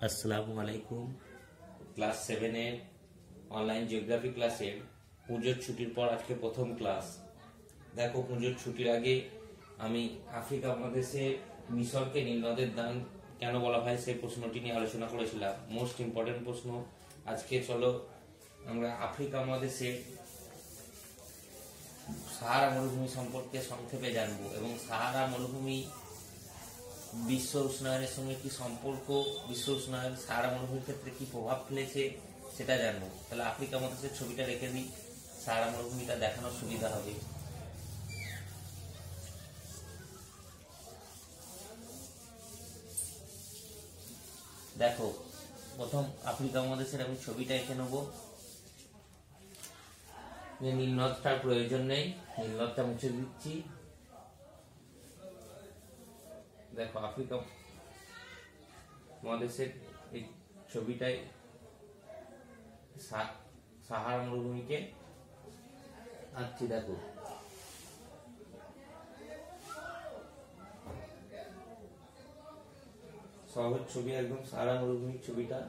আসসালামু আলাইকুম। ক্লাস 7 এর অনলাইন জিওগ্রাফি ক্লাসের পুজোর ছুটির পর আজকে প্রথম ক্লাস। দেখো, পুজোর ছুটির আগে আমি আফ্রিকা মহাদেশে মিশরকে নীল নদের দান কেন বলা হয় সেই প্রশ্নটি নিয়ে আলোচনা করেছিলাম। মোস্ট ইম্পর্টেন্ট প্রশ্ন। আজকে চলো আমরা আফ্রিকা মহাদেশে সাহারা মরুভূমি সম্পর্কে সংক্ষেপে জানবো এবং সাহারা মরুভূমি বিশ্ব উষ্ণায়নের সঙ্গে কি সম্পর্ক, বিশ্ব উষ্ণায়ন সাহারা মরুভূমির ক্ষেত্রে কি প্রভাব ফেলেছে সেটা জানবো। তাহলে আফ্রিকা মহাদেশের ছবিটা রেখে দিই, সাহারা মরুভূমিটা দেখানোর সুবিধা হবে। দেখো, প্রথম আফ্রিকা মহাদেশের আমি ছবিটা এঁকে নেবো। নীল নদটার প্রয়োজন নেই, নীল নদটা মুছে দিচ্ছি। দেখো, আফ্রিকা মহাদেশের এই ছবিটায় সাহারা মরুভূমিকে আঁকছি। দেখো, সহজ ছবি, একদম সাহারা মরুভূমির ছবিটা।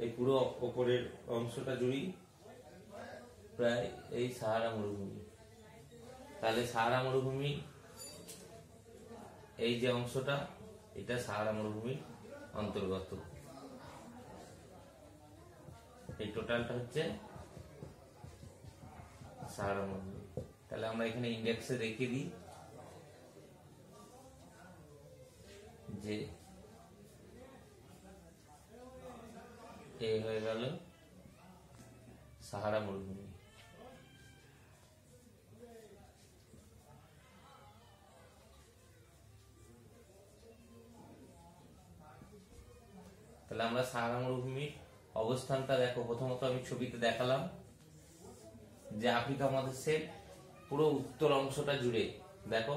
এই পুরো ওপরের অংশটা জুড়েই প্রায় এই সাহারা মরুভূমি। তাহলে সাহারা মরুভূমি এই যে অংশটা, এটা সাহারা মরুভূমির অন্তর্গত। এই টোটালটা হচ্ছে সাহারা মরুভূমি। তাহলে আমরা এখানে ইন্ডেক্সে রেখে দিই যে এ হয়ে গেল সাহারা মরুভূমি। তাহলে আমরা সাহারা মরুভূমির অবস্থানটা দেখো। প্রথমত আমি ছবিতে দেখালাম যে আফ্রিকা মহাদেশের পুরো উত্তর অংশটা জুড়ে, দেখো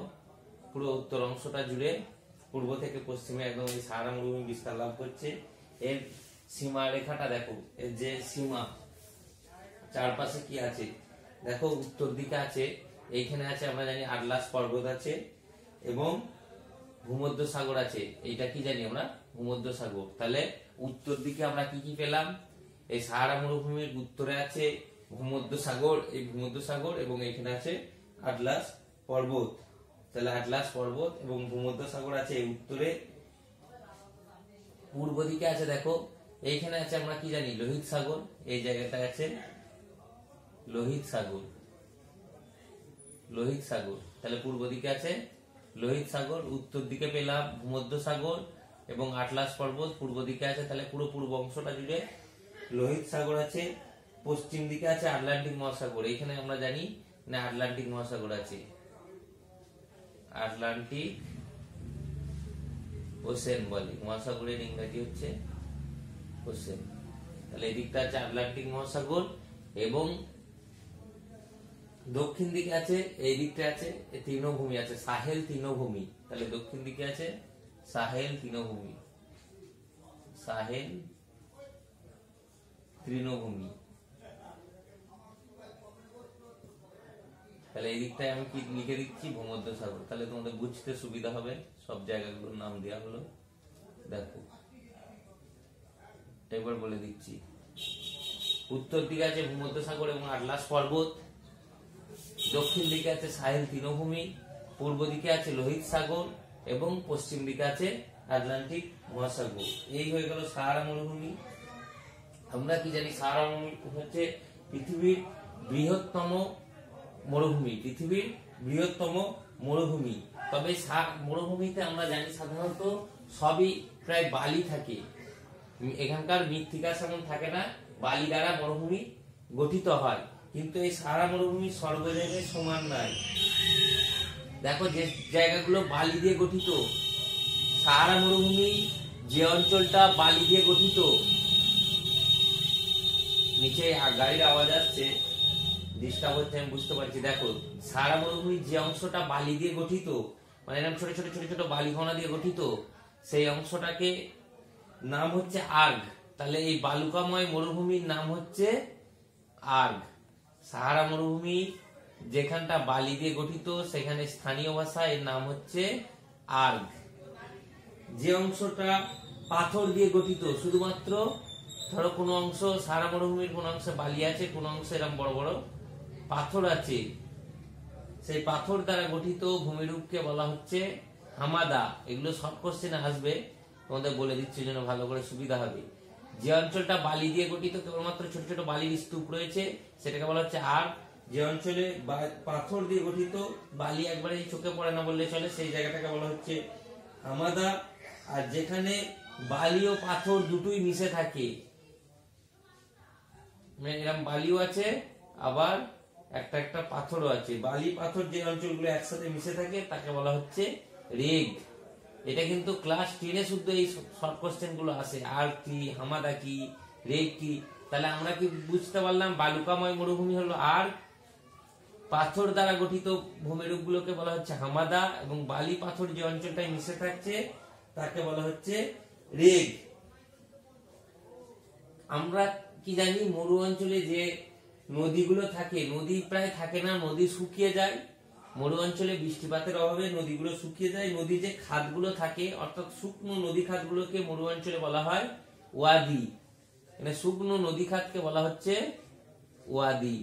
পুরো উত্তর অংশটা জুড়ে পূর্ব থেকে পশ্চিমে একদম এই সাহারা মরুভূমি বিস্তার লাভ করছে। এর সীমা রেখাটা দেখো, এর যে সীমা চারপাশে কি আছে দেখো। উত্তর দিকে আছে, এইখানে আছে আমরা জানি আটলাস পর্বত আছে এবং ভূমধ্য সাগর আছে। এইটা কি জানি আমরা, ভূমধ্য সাগর। তাহলে উত্তর দিকে আমরা কি কি পেলাম? এই সাহারা মরুভূমির উত্তরে আছে ভূমধ্য সাগর, এই ভূমধ্য সাগর এবং এখানে আছে আটলাস পর্বত। তাহলে আটলাস পর্বত এবং ভূমধ্য সাগর আছে এই উত্তরে। পূর্ব দিকে আছে দেখো, এইখানে আছে আমরা কি জানি, লোহিত সাগর। এই জায়গাটা আছে লোহিত সাগর, লোহিত সাগর। তাহলে পূর্ব দিকে আছে লোহিত সাগর, উত্তর দিকে পেলাম ভূমধ্য সাগর এবং আটলাস পর্বত। পূর্ব দিকে আছে, তাহলে পুরো পূর্ব অংশটা জুড়ে লোহিত সাগর আছে। পশ্চিম দিকে আছে আটলান্টিক মহাসাগর। এইখানে আমরা জানি না আটলান্টিক মহাসাগর আছে, আটলান্টিক ওশেন বলে, মহাসাগরের ইংরেজি হচ্ছে ওশেন। তাহলে এই দিকটা আছে আটলান্টিক মহাসাগর এবং দক্ষিণ দিকে আছে, এই দিকটা আছে তৃণভূমি আছে, সাহেল তৃণভূমি। তাহলে দক্ষিণ দিকে আছে সাহেল তৃণভূমি, সাহেল তৃণভূমি। তাহলে এই দিকটায় আমি কি লিখে দিচ্ছি, ভূমধ্য সাগর। তাহলে তোমাদের বুঝতে সুবিধা হবে, সব জায়গাগুলোর নাম দেওয়া হলো। দেখো, এবার বলে দিচ্ছি। উত্তর দিকে আছে ভূমধ্য সাগর এবং আটলাস পর্বত, দক্ষিণ দিকে আছে সাহেল তৃণভূমি, পূর্ব দিকে আছে লোহিত সাগর এবং পশ্চিম দিকে আছে আটলান্টিক মহাসাগর। এই হয়ে গেল সাহারা মরুভূমি। আমরা কি জানি, সাহারা মরুভূমি হচ্ছে পৃথিবীর বৃহত্তম মরুভূমি, পৃথিবীর বৃহত্তম মরুভূমি। তবে মরুভূমিতে আমরা জানি সাধারণত সবই প্রায় বালি থাকে, এখানকার মৃত্তিকা সেমন থাকে না, বালি দ্বারা মরুভূমি গঠিত হয়। কিন্তু এই সাহারা মরুভূমি সর্ব জায়গায় সমান নয়। দেখো, যে জায়গাগুলো বালি দিয়ে গঠিত, সাহারা মরুভূমি যে অঞ্চলটা বালি দিয়ে গঠিত, নিচে গাড়ির আওয়াজ আসছে, ডিস্টার্ব হচ্ছে, আমি বুঝতে পারছি। দেখো, সাহারা মরুভূমির যে অংশটা বালি দিয়ে গঠিত, মানে এরকম ছোট ছোট ছোট ছোট বালিকণা দিয়ে গঠিত, সেই অংশটাকে নাম হচ্ছে আর্গ। তাহলে এই বালুকাময় মরুভূমির নাম হচ্ছে আর্গ। সাহারা মরুভূমি যেখানটা বালি দিয়ে গঠিত, সেখানে স্থানীয় ভাষা এর নাম হচ্ছে আর্গ। যে অংশটা পাথর দিয়ে গঠিত, শুধুমাত্র ধরো কোনো অংশ সারা মরুভূমির কোনো অংশে বালি আছে, কোনো অংশে এরকম বড় বড় পাথর আছে, সেই পাথর দ্বারা গঠিত ভূমিরূপকে বলা হচ্ছে হামাদা। এগুলো সব কোশ্চেনে আসবে, তোমাদের বলে দিচ্ছি যেন ভালো করে সুবিধা হবে। যে অঞ্চলটা বালি দিয়ে গঠিত, কেবলমাত্র ছোট ছোট বালির স্তূপ রয়েছে, সেটাকে বলা হচ্ছে আর্ক। যে অঞ্চলে পাথর দিয়ে গঠিত, বালি একবারে চোখে পড়ে না বললে চলে, সেই জায়গাটাকে বলা হচ্ছে হামাদা। আর যেখানে বালি ও পাথর দুটোই মিশে থাকে, মানে এরকম বালিও আছে আবার একটা একটা পাথরও আছে, বালি পাথর যে অঞ্চলগুলো একসাথে মিশে থাকে তাকে বলা হচ্ছে রেগ। এটা কিন্তু ক্লাস 10-এ শুদ্ধ এই শর্ট কোশ্চেন গুলো আসে, আর কি, হামাদা কি, রেগ কি। তাহলে আমরা কি বুঝতে পারলাম? বালুকাময় মরুভূমি হলো আর, পাথর দ্বারা গঠিত ভূমিরূপ গুলোকে বলা হচ্ছে হামাদা, এবং বালি পাথর যে অঞ্চলটায় মিশে থাকছে তাকে বলা হচ্ছে রেগ। আমরা কি জানি, মরু অঞ্চলে যে নদীগুলো থাকে, নদী প্রায় থাকে না, নদী শুকিয়ে যায়। মরু অঞ্চলে বৃষ্টিপাতের অভাবে নদীগুলো শুকিয়ে যায়। নদীর যে খাতগুলো থাকে, অর্থাৎ শুকনো নদী খাতগুলোকে মরু অঞ্চলে বলা হয় ওয়াদি। মানে শুকনো নদী খাতকে বলা হচ্ছে ওয়াদি।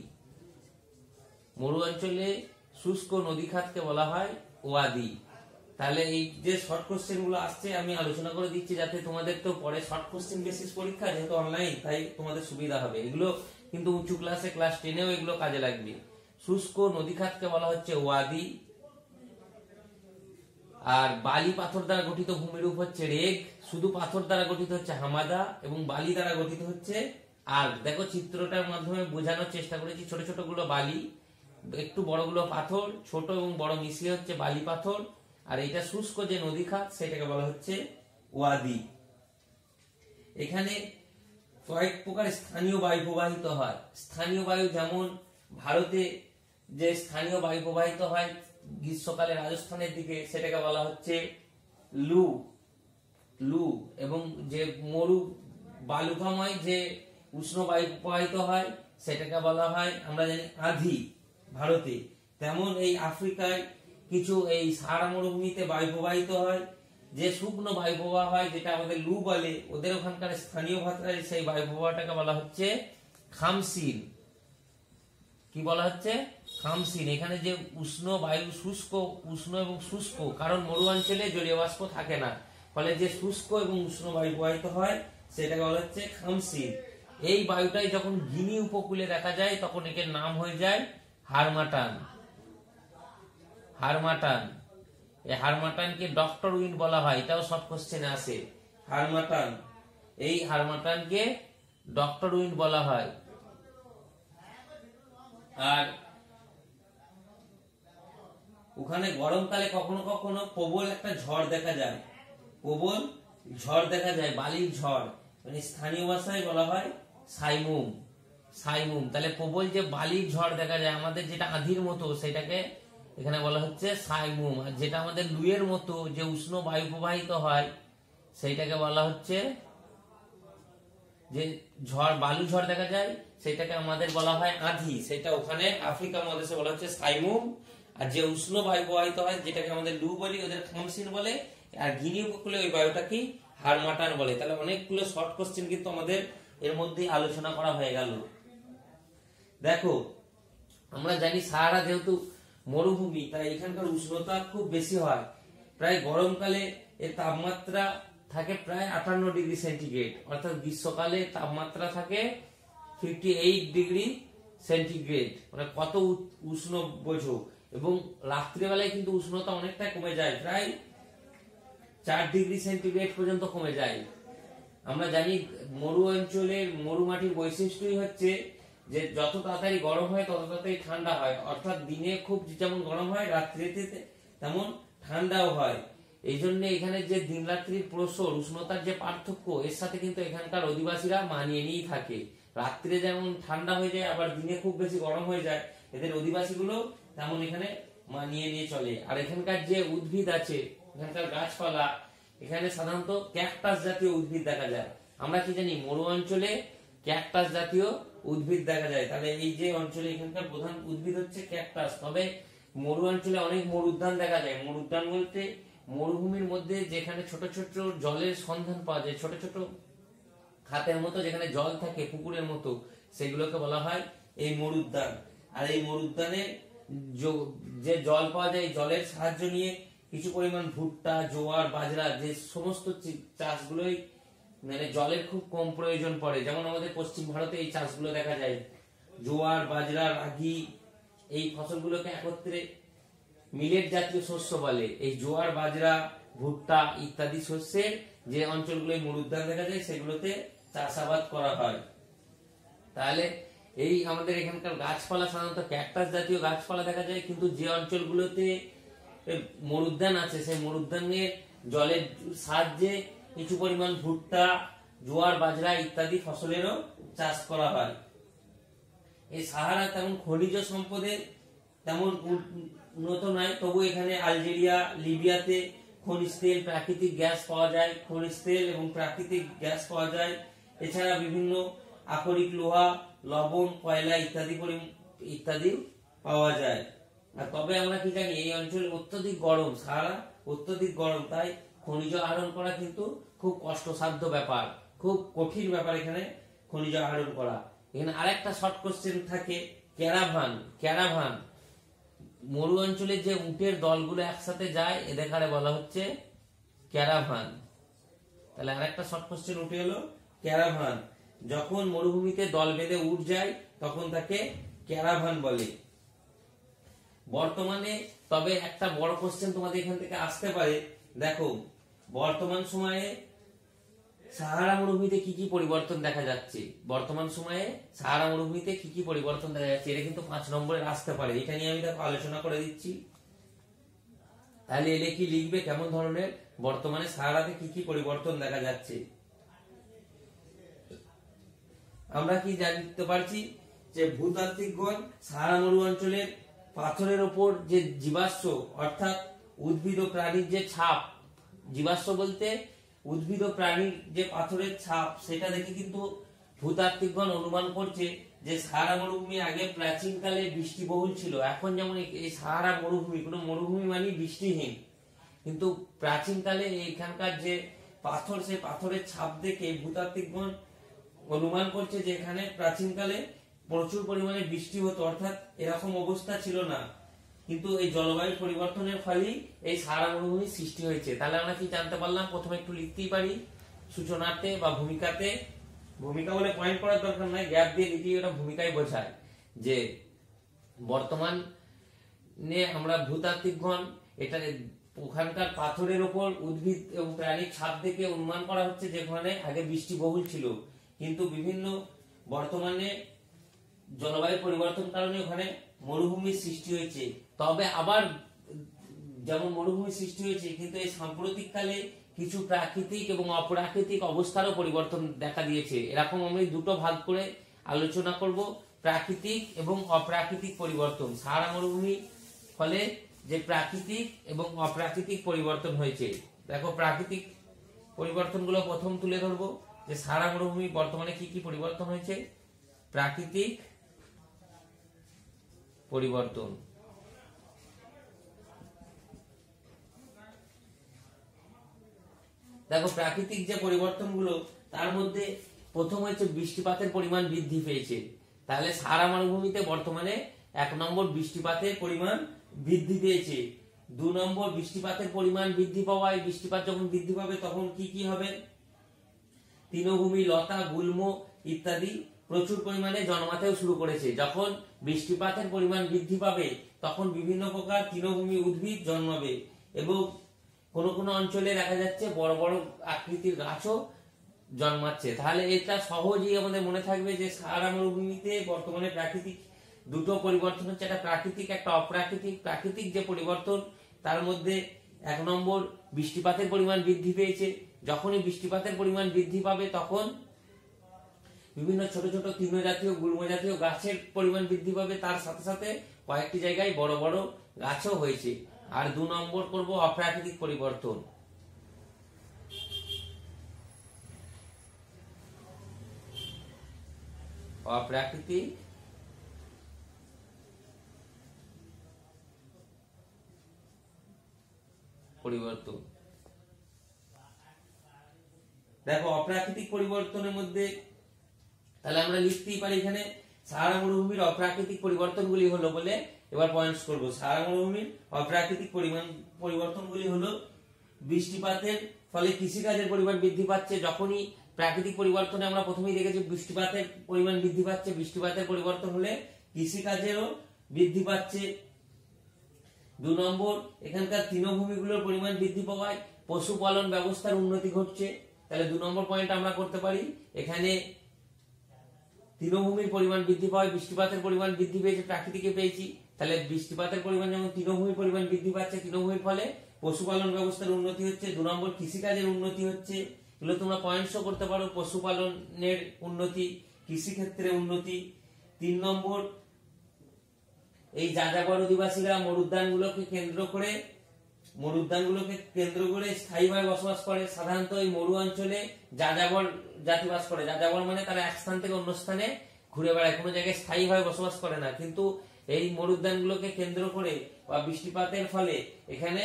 মরু অঞ্চলে শুষ্ক নদী খাতকে বলা হয় ওয়াদি। তাহলে এই যে শর্ট কোশ্চেন গুলো আসছে আমি আলোচনা করে দিচ্ছি, যাতে তোমাদের তো পরে শর্ট কোশ্চেন বেসিস পরীক্ষা, যেহেতু অনলাইন, তাই তোমাদের সুবিধা হবে। এগুলো কিন্তু উঁচু ক্লাসে, ক্লাস 10-এও এগুলো কাজে লাগবে। শুষ্ক নদী খাতকে বলা হচ্ছে ওয়াদি, আর বালি পাথর দ্বারা গঠিত ভূমিরূপ হচ্ছে রেগ, শুধু পাথর দ্বারা গঠিত হচ্ছে হামাদা, এবং বালি দ্বারা গঠিত হচ্ছে আর্ক। দেখো চিত্রটার মাধ্যমে বোঝানোর চেষ্টা করেছি, ছোট ছোট গুলো বালি, একটু বড়গুলো পাথর, ছোট এবং বড় মিশিয়ে হচ্ছে বালি পাথর। আর এটা শুষ্ক যে নদী খাত, সেটাকে বলা হচ্ছে ওয়াদি। এখানে কয়েক প্রকার স্থানীয় বায়ু প্রবাহিত হয়। স্থানীয় বায়ু যেমন ভারতে যে স্থানীয় বায়ু প্রবাহিত হয় গ্রীষ্মকালে রাজস্থানের দিকে, সেটাকে বলা হচ্ছে লু লু। এবং যে মরু বালুকাময় যে উষ্ণ বায়ু প্রবাহিত হয়, সেটাকে বলা হয় আমরা জানি আঁধি ভারতে। তেমন এই আফ্রিকায় কিছু এই সাহারা মরুভূমিতে বায়ু প্রবাহিত হয়, যে শুকনো বায়ু প্রবাহ হয়, যেটা আমাদের লু বলে, ওদের ওখানকার স্থানীয় ভাষায় সেই বায়ু প্রবাহটাকে বলা হচ্ছে খামসিন। কি বলা হচ্ছে? খামসিন। এখানে যে উষ্ণ বায়ু, শুষ্ক, উষ্ণ এবং শুষ্ক, কারণ মরু অঞ্চলে জলীয় বাষ্প থাকে না, ফলে যে শুষ্ক এবং উষ্ণ বায়ু প্রবাহিত হয় সেটাকে বলা হচ্ছে খামসিন। এই বায়ুটাই যখন গিনি উপকূলে দেখা যায়, তখন এর নাম হয়ে যায় হারমাটান। হারমাটান, এই হারমাটানকে ডক্টর উইন্ড বলা হয়, এটাও শর্ট কোশ্চেনে আসে। হারমাটান, এই হারমাটানকে ডক্টর উইন্ড বলা হয়। আর ওখানে গরমকালে কখনো কখনো প্রবল একটা ঝড় দেখা যায়, প্রবল ঝড় দেখা যায়, বালির ঝড়, মানে স্থানীয় ভাষায় বলা হয় সাইমুম। সাইমুম, তাহলে প্রবল যে বালির ঝড় দেখা যায় আমাদের, যেটা আঁধির মতো, সেটাকে এখানে বলা হচ্ছে সাইমুম। আর যেটা আমাদের লুয়ের মতো যে উষ্ণ বায়ু প্রবাহিত হয়, সেইটাকে বলা হচ্ছে, যে ঝড়, বালু ঝড় দেখা যায়, সেটাকে আমাদের বলা হয় আঁধি, সেটা ওখানে আফ্রিকা মহাদেশে বলা হচ্ছে সাইমুম। আর যে উষ্ণ বায়ু প্রবাহিত হয়, যেটাকে আমাদের লু বলি, ওদের খামসিন বলে। আর গিনি উপকূলে ওই বায়ুটা কি হারমাটান বলে। তাহলে অনেকগুলো শর্ট কোশ্চেন কিন্তু আমাদের এর মধ্যে আলোচনা করা হয়ে গেল। দেখো, আমরা জানি সাহারা যেহেতু মরুভূমি, তাই এখানকার উষ্ণতা খুব বেশি হয়। প্রায় গরমকালে এর তাপমাত্রা থাকে প্রায় 58 ডিগ্রি সেন্টিগ্রেড, অর্থাৎ গ্রীষ্মকালে তাপমাত্রা থাকে 58 ডিগ্রি সেন্টিগ্রেড, মানে কত উষ্ণ বোঝো। এবং রাত্রিবেলায় কিন্তু উষ্ণতা অনেকটা কমে যায়, প্রায় 4 ডিগ্রি সেন্টিগ্রেড পর্যন্ত কমে যায়। আমরা জানি মরু অঞ্চলের মরুমাটির বৈশিষ্ট্যই হচ্ছে যে যত তাড়াতাড়ি গরম হয় তত তাড়াতাড়ি ঠান্ডা হয়, অর্থাৎ দিনে খুব যেমন গরম হয়, রাত্রিতে তেমন ঠান্ডাও হয়। এই জন্য এখানে যে দিন রাত্রির প্রসর, উষ্ণতার যে পার্থক্য, এর সাথে কিন্তু এখানকার অধিবাসীরা মানিয়ে নিয়েই থাকে। রাত্রে যেমন ঠান্ডা হয়ে যায়, আবার দিনে খুব বেশি গরম হয়ে যায়, এদের অধিবাসীগুলো তেমন এখানে মানিয়ে নিয়ে চলে। আর এখানকার যে উদ্ভিদ আছে, এখানকার গাছপালা, এখানে সাধারণত ক্যাকটাস জাতীয় উদ্ভিদ দেখা যায়। আমরা কি জানি, মরু অঞ্চলে ক্যাকটাস জাতীয় উদ্ভিদ দেখা যায়। তাহলে এই যে অঞ্চলে এখানকার প্রধান উদ্ভিদ হচ্ছে ক্যাকটাস। তবে মরু অঞ্চলে অনেক মরুদ্যান দেখা যায়। মরুদ্যান বলতে মরুভূমির মধ্যে যেখানে ছোট ছোট জলের সন্ধান পাওয়া যায়, ছোট ছোট খাতের মতো যেখানে জল থাকে পুকুরের মতো, সেগুলোকে বলা হয় এই মরুদ্যান। আর এই মরুদ্যানে যে জল পাওয়া যায়, জলের সাহায্য নিয়ে কিছু পরিমাণ ভুট্টা, জোয়ার, বাজরা, যে সমস্ত চাষগুলোই মানে জলের খুব কম প্রয়োজন পড়ে, যেমন আমাদের পশ্চিম ভারতে এই চাষগুলো দেখা যায়, জোয়ার, বাজরা, রাগি, এই ফসলগুলোকে একত্রে মিলেট জাতীয় শস্য বলে। এই জোয়ার, বাজরা, ভুট্টা ইত্যাদি শস্যের যে অঞ্চলগুলো মরুদ্যান দেখা যায় সেগুলোতে চাষাবাদ করা হয়। তাহলে এই আমাদের এখানকার গাছপালা সাধারণত ক্যাকটাস জাতীয় গাছপালা দেখা যায়, কিন্তু যে অঞ্চলগুলোতে মরুদ্যান আছে সেই মরুদ্যানের জলের সাহায্যে কিছু পরিমাণ ভুট্টা, জোয়ার, বাজরা ইত্যাদি ফসলেরও চাষ করা হয়। এই সাহারা তেমন খনিজ সম্পদের তেমন উন্নত নয়, তবু এখানে আলজেরিয়া, লিবিয়াতে খনিজ তেল, প্রাকৃতিক গ্যাস পাওয়া যায়, খনিজ তেল এবং প্রাকৃতিক গ্যাস পাওয়া যায়। এছাড়া বিভিন্ন আকরিক লোহা, লবণ, কয়লা ইত্যাদি পাওয়া যায়। আর তবে আমরা কি জানি, এই অঞ্চলে অত্যধিক গরম, সাহারা অত্যধিক গরম, তাই খনিজ আহরণ করা কিন্তু খুব কষ্টসাধ্য ব্যাপার, খুব কঠিন ব্যাপার এখানে খনিজ আহরণ করা। এখানে আরেকটা শর্ট কোশ্চেন থাকে, ক্যারাভান মরু অঞ্চলে যে উটের দলগুলো একসাথে যায় এদেরকে বলা হচ্ছে ক্যারাভান। তাহলে আরেকটা শর্ট কোশ্চেন উঠে এলো ক্যারাভান। যখন মরুভূমিতে দল বেঁধে উট যায় তখন তাকে ক্যারাভান বলে। বর্তমানে তবে একটা বড় কোশ্চেন তোমাদের এখান থেকে আসতে পারে, দেখো বর্তমান সময়ে সাহারা মরুভূমিতে কি কি পরিবর্তন দেখা যাচ্ছে, বর্তমান সময়ে সাহারা মরুভূমিতে কি কি পরিবর্তন দেখা যাচ্ছে, এটা কিন্তু 5 নম্বরে আসতে পারে। এটা নিয়ে আমি দেখো আলোচনা করে দিচ্ছি। তাহলে এলে কি লিখবে, কেমন ধরনের বর্তমানে সাহারাতে কি কি পরিবর্তন দেখা যাচ্ছে। আমরা কি জানতে পারছি যে ভূতাত্ত্বিকগণ সাহারা মরু অঞ্চলের পাথরের ওপর যে জীবাশ্ম অর্থাৎ উদ্ভিদ ও প্রাণীর যে ছাপ, জীবাশ্ম বলতে উদ্ভিদ ও প্রাণীর যে পাথরের ছাপ, সেটা দেখে কিন্তু ভূতাত্ত্বিকগণ অনুমান করছে যে সাহারা মরুভূমি আগে প্রাচীনকালে বৃষ্টিবহুল ছিল। এখন যেমন এই সাহারা মরুভূমি, কোনো মরুভূমি মানে বৃষ্টিহীন, কিন্তু প্রাচীনকালে এইখানকার যে পাথর, সেই পাথরের ছাপ দেখে ভূতাত্ত্বিকগণ অনুমান করছে যে এখানে প্রাচীনকালে প্রচুর পরিমাণে বৃষ্টি হতো, অর্থাৎ এরকম অবস্থা ছিল না, কিন্তু এই জলবায়ু পরিবর্তনের ফলেই এই সাহারা মরুভূমির সৃষ্টি হয়েছে। তাহলে আমরা কি জানতে পারলাম, প্রথমে একটু লিখতেই পারি সূচনাতে বা ভূমিকাতে, ভূমিকা বলে পয়েন্ট করার দরকার নাই, গ্যাপ দিয়ে লিখি, ওটা ভূমিকায় বোঝায় যে বর্তমানে আমরা ভূতাত্ত্বিকগণ এটা ওখানকার পাথরের উপর উদ্ভিদ এবং প্রাণীর ছাপ দেখে অনুমান করা হচ্ছে যে ওখানে আগে বৃষ্টি বহুল ছিল, কিন্তু বিভিন্ন বর্তমানে জলবায়ু পরিবর্তন কারণে ওখানে মরুভূমির সৃষ্টি হয়েছে। তবে আবার যেমন মরুভূমির সৃষ্টি হয়েছে, কিন্তু এই সাম্প্রতিককালে কিছু প্রাকৃতিক এবং অপ্রাকৃতিক অবস্থারও পরিবর্তন দেখা দিয়েছে। এরকম আমরা দুটো ভাগ করে আলোচনা করব, প্রাকৃতিক এবং অপ্রাকৃতিক পরিবর্তন। সাহারা মরুভূমি ফলে যে প্রাকৃতিক এবং অপ্রাকৃতিক পরিবর্তন হয়েছে, দেখো প্রাকৃতিক পরিবর্তনগুলো প্রথম তুলে ধরবো, যে সাহারা মরুভূমি বর্তমানে কি কি পরিবর্তন হয়েছে। প্রাকৃতিক পরিবর্তন, দেখো প্রাকৃতিক যে পরিবর্তনগুলো, তার মধ্যে প্রথম হচ্ছে বৃষ্টিপাতের পরিমাণ বৃদ্ধি পেয়েছে। তাহলে সাহারা মরুভূমিতে বর্তমানে 1 নম্বর বৃষ্টিপাতের পরিমাণ বৃদ্ধি পেয়েছে। 2 নম্বর বৃষ্টিপাতের পরিমাণ বৃদ্ধি পাওয়ায়, বৃষ্টিপাত যখন বৃদ্ধি পাবে তখন কি কি হবে, তৃণভূমি, লতা, গুল্ম ইত্যাদি প্রচুর পরিমাণে জন্মাতেও শুরু করেছে। যখন বৃষ্টিপাতের পরিমাণ বৃদ্ধি পাবে তখন বিভিন্ন প্রকার তৃণভূমি উদ্ভিদ জন্মাবে, এবং কোন কোন অঞ্চলে দেখা যাচ্ছে বড় বড় আকৃতির গাছও জন্মাচ্ছে। তাহলে এটা সহজেই আমাদের মনে থাকবে যে সাহারা মরুভূমিতে বর্তমানে প্রাকৃতিক দুটো পরিবর্তন হচ্ছে, একটা প্রাকৃতিক একটা অপ্রাকৃতিক। প্রাকৃতিক যে পরিবর্তন, তার মধ্যে 1 নম্বর বৃষ্টিপাতের পরিমাণ বৃদ্ধি পেয়েছে। যখনই বৃষ্টিপাতের পরিমাণ বৃদ্ধি পাবে তখন বিভিন্ন ছোট ছোট তৃণ জাতীয়, গুল্ম জাতীয় গাছের পরিমাণ বৃদ্ধি পাবে, তার সাথে সাথে কয়েকটি জায়গায় বড় বড় গাছও হয়েছে। আর 2 নম্বর করব অপ্রাকৃতিক পরিবর্তন। অপ্রাকৃতিক পরিবর্তন। দেখো অপ্রাকৃতিক পরিবর্তনের মধ্যে তাহলে আমরা লিখতেই পারি এখানে সাহারা মরুভূমির অপ্রাকৃতিক পরিবর্তনগুলি হলো বলে এবার পয়েন্টস করব। সাহারা মরুভূমির অপ্রাকৃতিক পরিবর্তনগুলি হলো বৃষ্টিপাতের ফলে কৃষিকাজের পরিমাণ বৃদ্ধি পাচ্ছে। যখনই প্রাকৃতিক পরিবর্তনে আমরা প্রথমেই দেখেছি বৃষ্টিপাতের পরিমাণ বৃদ্ধি পাচ্ছে, বৃষ্টিপাতের পরিবর্তন হলে কৃষিকাজেরও বৃদ্ধি পাচ্ছে। 2 নম্বর, এখানকার তৃণভূমিগুলোর পরিমাণ বৃদ্ধি পাওয়ায় পশুপালন ব্যবস্থার উন্নতি ঘটছে। তাহলে 2 নম্বর পয়েন্ট আমরা করতে পারি এখানে তৃণভূমির পরিমাণ বৃদ্ধি পাওয়ায় বৃষ্টিপাতের পরিমাণ বৃদ্ধি পেয়েছে, প্রাকৃতিকে পেয়েছি। তাহলে বৃষ্টিপাতের পরিমাণ যেমন তৃণভূমির পরিমাণ বৃদ্ধি পাচ্ছে, তৃণভূমির ফলে পশুপালন ব্যবস্থার উন্নতি হচ্ছে। 2 নম্বর, কৃষিকাজের উন্নতি হচ্ছে। এগুলো তোমরা পয়েন্টসও করতে পারো, পশুপালনের উন্নতি, কৃষিক্ষেত্রে উন্নতি। 3 নম্বর, এই যাযাবর অধিবাসীরা মরুদ্যানগুলোকে কেন্দ্র করে স্থায়ীভাবে বসবাস করে। সাধারণত এই মরু অঞ্চলে যাযাবর জাতি বাস করে। যাযাবর মানে তারা এক স্থান থেকে অন্য স্থানে ঘুরে বেড়ায়, কোনো জায়গায় স্থায়ীভাবে বসবাস করে না। কিন্তু এই মরুদ্যানগুলোকে কেন্দ্র করে বা বৃষ্টিপাতের ফলে এখানে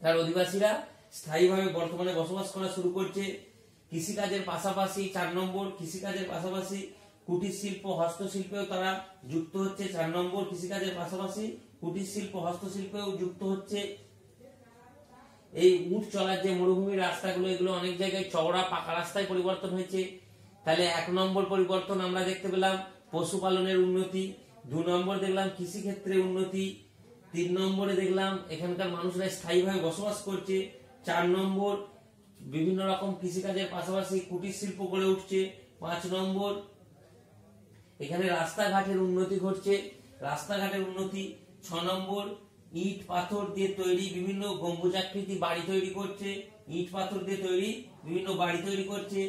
তার অধিবাসীরা স্থায়ীভাবে বর্তমানে বসবাস করা শুরু করছে। কৃষিকাজের পাশাপাশি 4 নম্বর, কৃষিকাজের পাশাপাশি কুটির শিল্প, হস্তশিল্পেও তারা যুক্ত হচ্ছে। 4 নম্বর, কৃষিকাজের পাশাপাশি কুটির শিল্প, হস্তশিল্পেও যুক্ত হচ্ছে। এই উট চলার যে মরুভূমির রাস্তাগুলো, এগুলো অনেক জায়গায় চওড়া পাকা রাস্তায় পরিবর্তন হয়েছে। তাহলে 1 নম্বর পরিবর্তন আমরা দেখতে পেলাম পশুপালনের উন্নতি। 2 নম্বর দেখলাম কৃষিক্ষেত্রে উন্নতি। 3 নম্বরে দেখলাম এখানকার মানুষরা স্থায়ীভাবে বসবাস করছে। 4 নম্বর, বিভিন্ন রকম কৃষিকাজের পাশাপাশি কুটির শিল্প গড়ে উঠছে। 5 নম্বর, এখানে রাস্তাঘাটের উন্নতি ঘটছে, রাস্তাঘাটের উন্নতি। 6 নম্বর, ইট পাথর দিয়ে তৈরি বিভিন্ন গম্বুজাকৃতি বাড়ি তৈরি করছে, ইট পাথর দিয়ে তৈরি বিভিন্ন বাড়ি তৈরি করছে।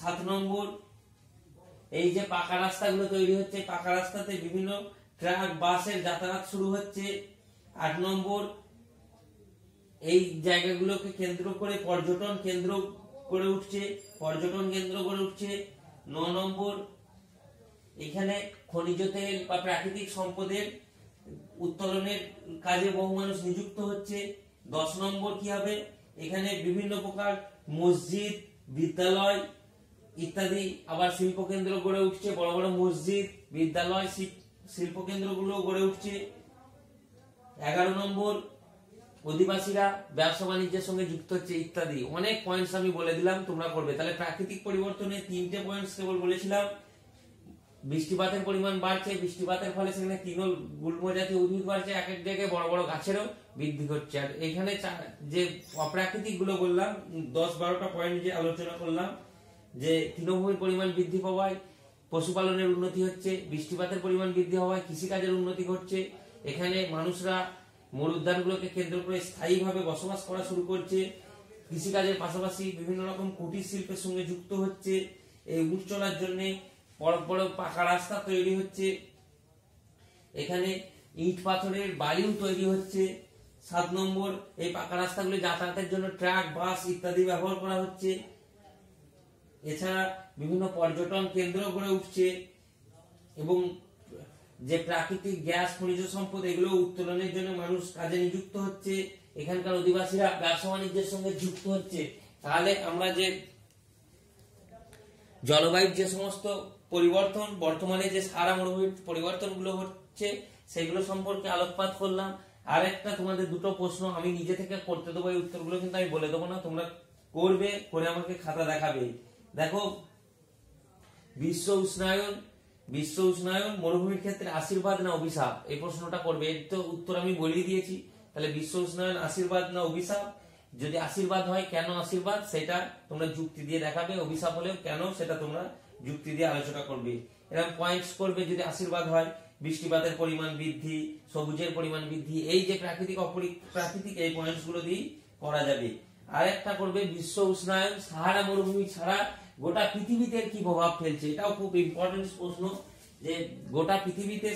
7 নম্বর, এই যে পাকা রাস্তাগুলো তৈরি হচ্ছে, পাকা রাস্তাতে বিভিন্ন ট্রাক বাসের যাতায়াত শুরু হচ্ছে। 8 নম্বর, এই জায়গাগুলোকে কেন্দ্র করে পর্যটন কেন্দ্র গড়ে উঠছে, পর্যটন কেন্দ্র গড়ে উঠছে। 9 নম্বর, এখানে খনিজ তেল বা প্রাকৃতিক সম্পদের উত্তোলনের কাজে বহু মানুষ নিযুক্ত হচ্ছে। 10 নম্বর কি হবে, এখানে বিভিন্ন প্রকার মসজিদ, বিদ্যালয় ইত্যাদি আবার শিল্প কেন্দ্র গড়ে উঠছে। বড় বড় মসজিদ, বিদ্যালয়, শিল্প কেন্দ্রগুলো গড়ে উঠছে। 11 নম্বর, অধিবাসীরা ব্যবসা বাণিজ্যের সঙ্গে যুক্ত হচ্ছে ইত্যাদি। অনেক পয়েন্টস আমি বলে দিলাম, তোমরা করবে। তাহলে প্রাকৃতিক পরিবর্তনে 3টে পয়েন্টস কেবল বলেছিলাম। বৃষ্টিপাতের পরিমাণ বাড়ছে, বৃষ্টিপাতের ফলে সেখানে গুল্ম জাতীয় উদ্ভিদ বাড়ছে, এক এক জায়গায় বড় বড় গাছেরও বৃদ্ধি ঘটছে। আর এখানে যে অপ্রাকৃতিক গুলো বললাম 10-12টা পয়েন্ট যে আলোচনা করলাম, যে তৃণভূমির পরিমাণ বৃদ্ধি পাওয়ায় পশুপালনের উন্নতি হচ্ছে, বৃষ্টিপাতের পরিমাণ বৃদ্ধি হওয়ায় কৃষিকাজের উন্নতি ঘটছে, এখানে মানুষরা মরুদ্যানগুলোকে কেন্দ্র করে স্থায়ীভাবে বসবাস করা শুরু করছে, কৃষিকাজের পাশাপাশি বিভিন্ন রকম কুটির শিল্পের সঙ্গে যুক্ত হচ্ছে, এই উট চলার জন্য বড় বড় পাকা রাস্তা তৈরি হচ্ছে, এখানে ইট পাথরের বাড়িও তৈরি হচ্ছে। 7 নম্বর, এই পাকা রাস্তাগুলি যাতায়াতের জন্য ট্রাক, বাস ইত্যাদি ব্যবহার করা হচ্ছে। এছাড়া বিভিন্ন পর্যটন কেন্দ্র গড়ে উঠছে এবং যে প্রাকৃতিক গ্যাস, খনিজ সম্পদ এগুলো উত্তোলনের জন্য মানুষ কাজে নিযুক্ত হচ্ছে, এখানকার অধিবাসীরা ব্যবসা বাণিজ্যের সঙ্গে যুক্ত হচ্ছে। তাহলে আমরা যে জলবায়ুর যে সমস্ত পরিবর্তন, বর্তমানে যে সাহারা মরুভূমির পরিবর্তনগুলো হচ্ছে সেগুলো সম্পর্কে আলোকপাত করলাম। আর একটা তোমাদের 2টো প্রশ্ন আমি নিজে থেকে করতে দেবো, এই উত্তরগুলো কিন্তু আমি বলে দেবো না, তোমরা করবে, করে আমাকে খাতা দেখাবে। দেখো, বিশ্ব উষ্ণায়ন মরুভূমির ক্ষেত্রে আশীর্বাদ না অভিশাপ, এই প্রশ্নটা করবে। এর তো উত্তর আমি বলেই দিয়েছি। তাহলে বিশ্ব উষ্ণায়ন আশীর্বাদ না অভিশাপ? যদি আশীর্বাদ হয় কেন আশীর্বাদ সেটা তোমরা যুক্তি দিয়ে দেখাবে, অভিশাপ হলেও কেন সেটা তোমরা যুক্তি দিয়ে আলোচনা করবে। এরকম পয়েন্টস করবে। যদি আশীর্বাদ হয় বৃষ্টিপাতের পরিমাণ বৃদ্ধি, সবুজের পরিমাণ বৃদ্ধি, এই যে প্রাকৃতিক অপ্রাকৃতিক, এই পয়েন্টস গুলো দিয়ে করা যাবে। আর একটা করবে বিশ্ব উষ্ণায়ন সাহারা মরুভূমি ছাড়া গোটা পৃথিবীতে কি প্রভাব ফেলছে, এটাও খুব ইম্পর্টেন্ট প্রশ্ন, যে গোটা পৃথিবীতে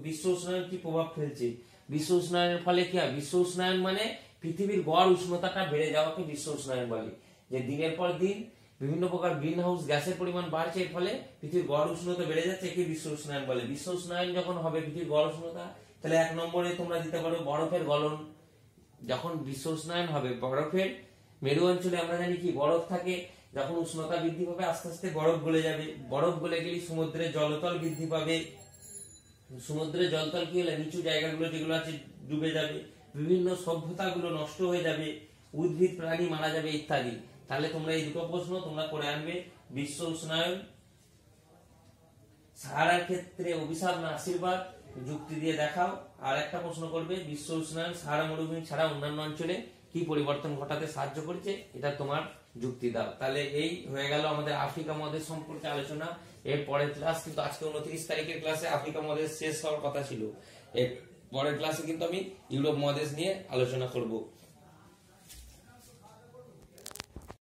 বিশ্ব উষ্ণায়ন কি প্রভাব ফেলছে। বিশ্ব উষ্ণায়নের ফলে কি হয়? বিশ্ব উষ্ণায়ন মানে পৃথিবীর গড় উষ্ণতাটা বেড়ে যাওয়াকে বিশ্ব উষ্ণায়ন বলে। যে দিনের পর দিন বিভিন্ন প্রকার গ্রিন হাউস গ্যাসের পরিমাণ বাড়ছে, এর ফলে পৃথিবীর গড় উষ্ণতা বেড়ে যাচ্ছে, একে বিশ্ব উষ্ণায়ন বলে। বিশ্ব উষ্ণায়ন যখন হবে পৃথিবীর গড় উষ্ণতা, তাহলে 1 নম্বরে তোমরা দিতে পারো বরফের গলন, যখন বিশ্ব উষ্ণায়ন হবে, বরফের মেরু অঞ্চলে আমরা জানি কি বরফ থাকে, যখন উষ্ণতা বৃদ্ধি পাবে আস্তে আস্তে বরফ গলে যাবে, বরফ গলে গেলে সমুদ্রের জলতল বৃদ্ধি পাবে, সমুদ্রের জলতল কি হলে নিচু জায়গাগুলো যেগুলো আছে ডুবে যাবে, বিভিন্ন সভ্যতাগুলো নষ্ট হয়ে যাবে, উদ্ভিদ প্রাণী মারা যাবে ইত্যাদি। তাহলে তোমরা এই দুটো প্রশ্ন তোমরা করে আনবে। বিশ্ব উষ্ণায়ন সাহারার ক্ষেত্রে অভিশাপ না আশীর্বাদ, যুক্তি দিয়ে দেখাও। আর একটা প্রশ্ন করবে, বিশ্ব উষ্ণায়ন সাহারা মরুভূমি ছাড়া অন্যান্য অঞ্চলে কি পরিবর্তন ঘটাতে সাহায্য করেছে, এটা তোমার যুক্তি দাও। তাহলে এই হয়ে গেল আমাদের আফ্রিকা মহাদেশ সম্পর্কে আলোচনা। এর পরের ক্লাস কিন্তু আজকে 29 তারিখের ক্লাসে আফ্রিকা মহাদেশ শেষ হওয়ার কথা ছিল, এর পরের ক্লাসে কিন্তু আমি ইউরোপ মহাদেশ নিয়ে আলোচনা করব।